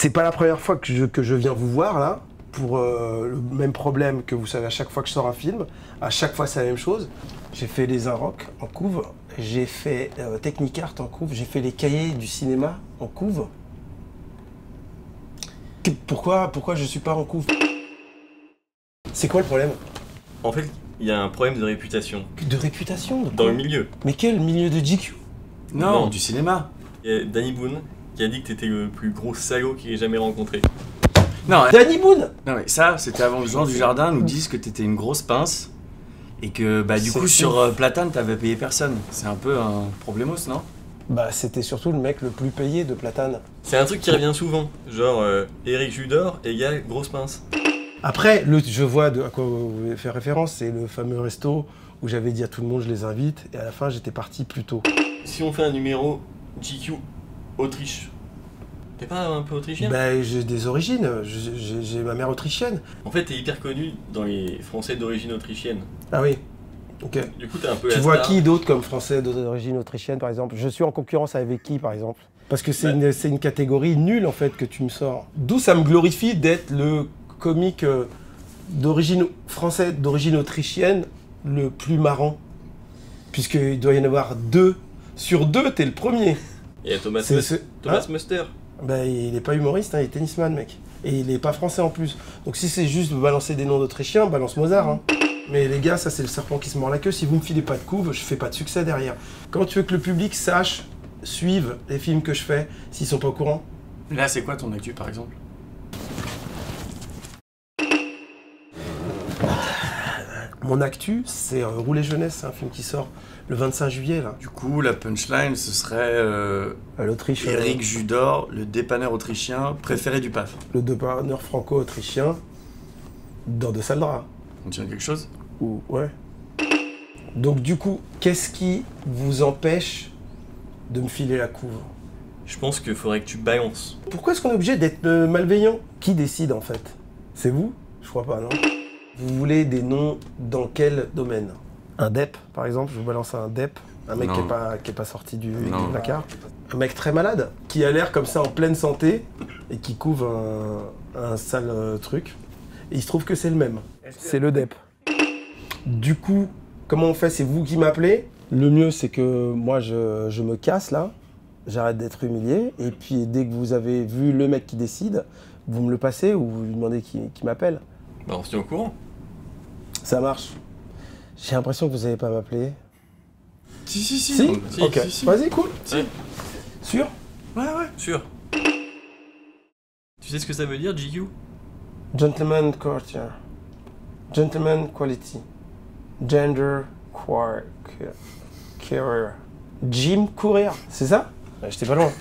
C'est pas la première fois que je viens vous voir là, pour le même problème que vous savez à chaque fois que je sors un film. À chaque fois c'est la même chose. J'ai fait les Inrock en couve, j'ai fait Technicart en couve, j'ai fait les cahiers du cinéma en couve. Pourquoi je suis pas en couve? C'est quoi le problème? En fait, il y a un problème de réputation. De réputation? Dans le milieu. Mais quel milieu de GQ? Non, du cinéma. Il y a Danny Boone qui a dit que t'étais le plus gros salaud qu'il ait jamais rencontré. Non, Danny Boone! non mais ça, c'était avant que Jean Dujardin nous dise que t'étais une grosse pince et que bah du coup sur Platane t'avais payé personne. C'est un peu un problémos, non? Bah c'était surtout le mec le plus payé de Platane. C'est un truc qui revient souvent. Genre, Éric Judor égale grosse pince. Après, je vois à quoi vous voulez faire référence, c'est le fameux resto où j'avais dit à tout le monde je les invite et à la fin j'étais parti plus tôt. Si on fait un numéro GQ Autriche, t'es pas un peu autrichien? Bah j'ai des origines, j'ai ma mère autrichienne. En fait, t'es hyper connu dans les Français d'origine autrichienne. Ah oui, ok. Du coup, t'es un peu Tu la vois star. qui d'autre comme français d'origine autrichienne par exemple? Je suis en concurrence avec qui par exemple? Parce que c'est une catégorie nulle en fait que tu me sors. D'où ça me glorifie d'être le comique d'origine français, d'origine autrichienne, le plus marrant. Puisqu'il doit y en avoir 2. Sur 2, t'es le premier. Et il y a Thomas Hein Muster. Bah, il est pas humoriste, hein, il est tennisman, mec. Et il est pas français en plus. Donc si c'est juste balancer des noms d'Autrichiens, balance Mozart. Hein. Mais les gars, ça c'est le serpent qui se mord la queue. Si vous me filez pas de couve, je fais pas de succès derrière. Comment tu veux que le public sache, suive les films que je fais, s'ils sont pas au courant? Là, c'est quoi ton actu par exemple? Mon actu, c'est Rouler Jeunesse, c'est un film qui sort le 25 juillet là. Du coup, la punchline, ce serait L'Autriche. Éric Judor, le dépanneur autrichien préféré du PAF. Le dépanneur franco-autrichien dans de sales draps. On tient quelque chose? Ou ouais. Donc du coup, qu'est-ce qui vous empêche de me filer la couve? Je pense qu'il faudrait que tu balances. Pourquoi est-ce qu'on est obligé d'être malveillant? Qui décide en fait? C'est vous? Je crois pas, non? Vous voulez des noms dans quel domaine? Un DEP, par exemple, je vous balance un DEP, un mec qui est pas sorti du placard. Un mec très malade, qui a l'air comme ça en pleine santé et qui couvre un sale truc. Et il se trouve que c'est le même. C'est le DEP. Du coup, comment on fait? C'est vous qui m'appelez. Le mieux, c'est que moi, je me casse là. J'arrête d'être humilié. Et puis, dès que vous avez vu le mec qui décide, vous me le passez ou vous lui demandez qui m'appelle. Bah, on se tient au courant. Ça marche. J'ai l'impression que vous n'allez pas m'appeler. Si, si, si. Si, Si, ok. si, si. Vas-y, cool. Si. Sûr? Ouais, ouais. Sûr. Tu sais ce que ça veut dire, GQ? Gentleman Courtier. Gentleman Quality. Gender Quark. Career. Jim Courier, c'est ça? J'étais pas loin.